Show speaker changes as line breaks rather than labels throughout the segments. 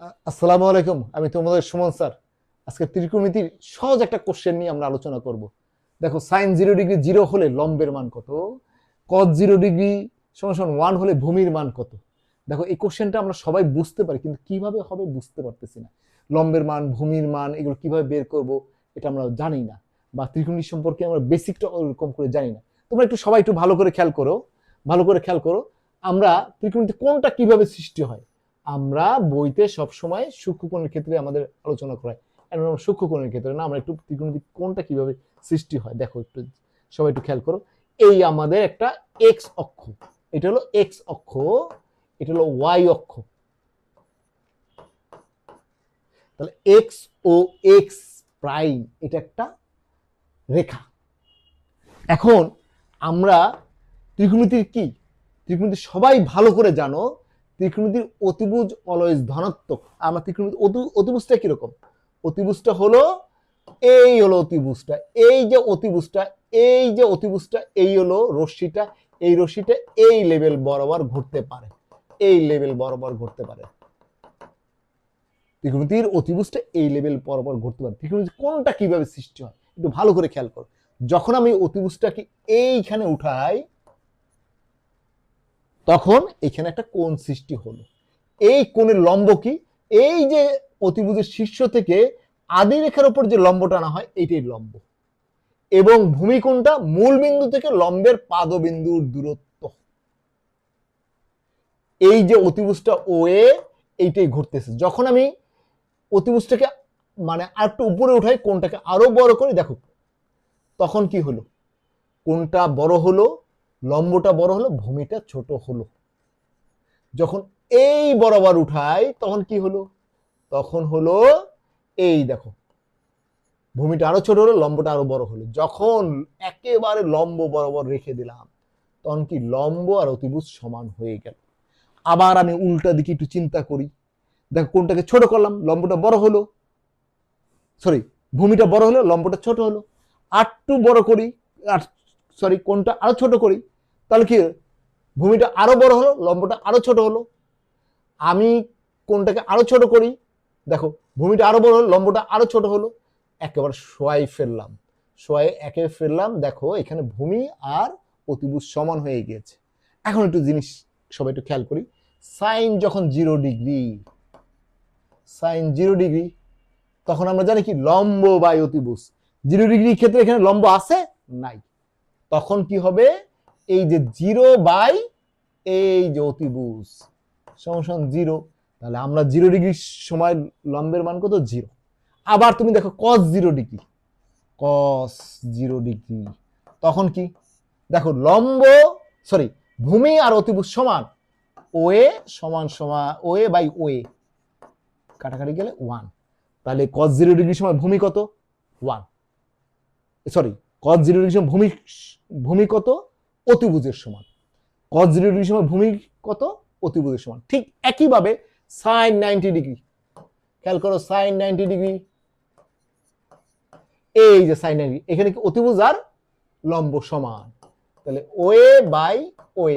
আসসালামু আলাইকুম, আমি তোমাদের সুমন স্যার। আজকে ত্রিকোণমিতির সহজ একটা কোশ্চেন নিয়ে আমরা আলোচনা করব। দেখো, সাইন 0 ডিগ্রি 0 হলে লম্বের মান কত? কজ 0 ডিগ্রি সমান সমান 1 হলে ভূমির মান কত? দেখো, এই কোশ্চেনটা আমরা সবাই বুঝতে পারি, কিন্তু কিভাবে হবে বুঝতে পারতেছি না। লম্বের মান, ভূমির মান, এগুলো কিভাবে বের করব এটা আমরা জানি না, বা ত্রিকোণমিতি সম্পর্কে আমরা বেসিকটা ওরকম করে জানি না। তোমরা একটু সবাই একটু ভালো করে খেয়াল করো, ভালো করে খেয়াল করো। আমরা ত্রিকোণমিতি কোনটা কিভাবে সৃষ্টি হয়, আমরা বইতে সবসময় সূক্ষ্মকোণের ক্ষেত্রে আমাদের আলোচনা করাই। এখন আমরা সূক্ষ্মকোণের ক্ষেত্রে না, আমরা একটু ত্রিকোণমিতি কোণটা কিভাবে সৃষ্টি হয় দেখো, একটু সবাই একটু খেয়াল করো। এই আমাদের একটা এক্স অক্ষ, এটা হলো এক্স অক্ষ, এটা হলো ওয়াই অক্ষ। তাহলে এক্স ও এক্স প্রাইম এটা একটা রেখা। এখন আমরা ত্রিকোণমিতির কি, ত্রিকোণমিতি সবাই ভালো করে জানো, ত্রিকোণমিতির অতিভুজ অলওয়েজ ধনাত্মক। আমরা ত্রিকোণমিতির অতিভুজটা কিরকম? অতিভুজটা হলো এই হলো অতিভুজটা, এই যে অতিভুজটা, এই যে অতিভুজটা, এই হলো রশ্মিটা, এই রশ্মিটা এই লেভেল বরাবর ঘুরতে পারে, এই লেভেল বরাবর ঘুরতে পারে। ত্রিকোণমিতির অতিভুজটা এই লেভেল বরাবর ঘুরতে পারে। ত্রিকোণমিতি কোনটা কিভাবে সৃষ্টি হয় একটু ভালো করে খেয়াল করো। যখন আমি অতিভুজটাকে এইখানে উঠাই, তখন এখানে একটা কোণ সৃষ্টি হলো। এই কোণের লম্ব কি? এই যে অতিভুজের শীর্ষ থেকে আদি রেখার উপর যে লম্ব টানা হয় এইটাই লম্ব, এবং ভূমি কোণটা মূল বিন্দু থেকে লম্বের পাদবিন্দুর দূরত্ব। এই যে অতিভুজটা ও এ, এইটাই ঘুরতেছে। যখন আমি অতিভুজটাকে মানে আর একটু উপরে উঠাই, কোণটাকে আরো বড় করে, দেখো তখন কি হলো, কোণটা বড় হলো, লম্বটা বড় হলো, ভূমিটা ছোট হলো। যখন এই বরাবর উঠাই তখন কি হলো, তখন হলো এই দেখো, ভূমিটা আরো ছোট হলো, লম্বটা আরো বড় হলো। যখন একেবারে লম্ব বরাবর রেখে দিলাম, তখন কি লম্ব আর অতিভুজ সমান হয়ে গেল। আবার আমি উল্টা দিকে একটু চিন্তা করি, দেখো কোনটাকে ছোট করলাম, লম্বটা বড় হলো, সরি ভূমিটা বড় হলো, লম্বটা ছোট হলো। আর একটু বড় করি, আর সরি কোনটা আরো ছোট করি, তাহলে কি ভূমিটা আরো বড় হলো, লম্বটা আরো ছোট হলো। আমি কোনটাকে আরো ছোট করি, দেখো ভূমিটা আরো বড় হলো, লম্বটা আরো ছোট হলো। একেবারে সোয়াই ফেললাম, সোয়াই একে ফেললাম, দেখো এখানে ভূমি আর অতিভুজ সমান হয়ে গিয়েছে। এখন একটু জিনিস সবাই একটু খেয়াল করি। সাইন যখন 0 ডিগ্রি, সাইন 0 ডিগ্রি, তখন আমরা জানি কি লম্ব বাই অতিভুজ। 0 ডিগ্রির ক্ষেত্রে এখানে লম্ব আছে নাই, তখন কি হবে, এই যে 0 বাই এই যে অতিভুজ সমান 0। তাহলে আমরা 0 ডিগ্রির সময় লম্বের মান কত? 0। আবার তুমি দেখো কস 0 ডিগ্রি, কস 0 ডিগ্রি, তখন কি, দেখো লম্ব সরি ভূমি আর অতিভুজ সমান, ওএ সমান সমান ওএ বাই ওএ, কাটাকাটি গেলে 1। তাহলে কস 0 ডিগ্রির সময় ভূমি কত? 1, সরি কস 0 ডিগ্রির সময় ভূমি, ভূমি কত? অতিভুজের সমান। কস 0 ডিগ্রির সময় ভূমি কত? অতিভুজের সমান। ঠিক একইভাবে সাইন 90 ডিগ্রি, খেয়াল করো সাইন 90 ডিগ্রি, এই যে সাইন 90, এখানে কি অতিভুজ আর লম্ব সমান, তাহলে ওএ বাই ওএ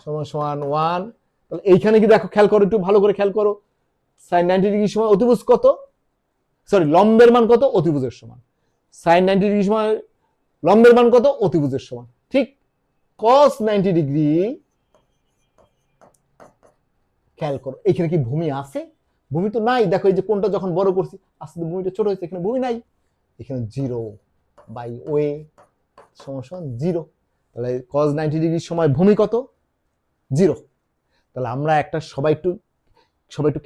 সমান সমান 1। তাহলে এইখানে কি দেখো, খেয়াল করো একটু ভালো করে খেয়াল করো, সাইন 90 ডিগ্রির সময় অতিভুজ কত, সরি লম্বের মান কত? অতিভুজের সমান। সাইন 90 ডিগ্রির সময় লম্বের মান কত? অতিভুজের সমান। ঠিক কস 90 ডিগ্রি, খেয়াল করো এখানে কি ভূমি আছে? ভূমি তো নাই, দেখো এই যে কোনটা যখন বড় করছি আস্তে আস্তে ভূমিটা ছোট হয়েছে, এখানে ভূমি নাই, এখানে 0/ওএ সমান 0। তাহলে কজ 90 ডিগ্রির সময় ভূমি কত? 0। তাহলে আমরা একটা সবাই একটু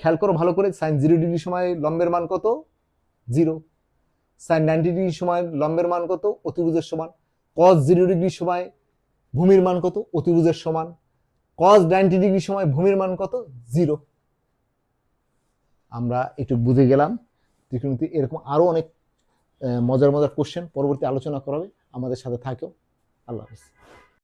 খেয়াল করো ভালো করে, সাইন 0 ডিগ্রির সময় লম্বের মান কত? 0। সাইন 90 ডিগ্রির সময় লম্বের মান কত? অতিভুজের সমান। কজ 0 ডিগ্রির সময় ভূমির মান কত? অতিভুজের সমান। কজ 90 ডিগ্রির সময় ভূমির মান কত? 0। আমরা একটু বুঝে গেলাম ত্রিকোণমিতি। এরকম আরো অনেক মজার মজার কোশ্চেন পরবর্তী আলোচনা করা হবে, আমাদের সাথে থাকো। আল্লাহ হাফেজ।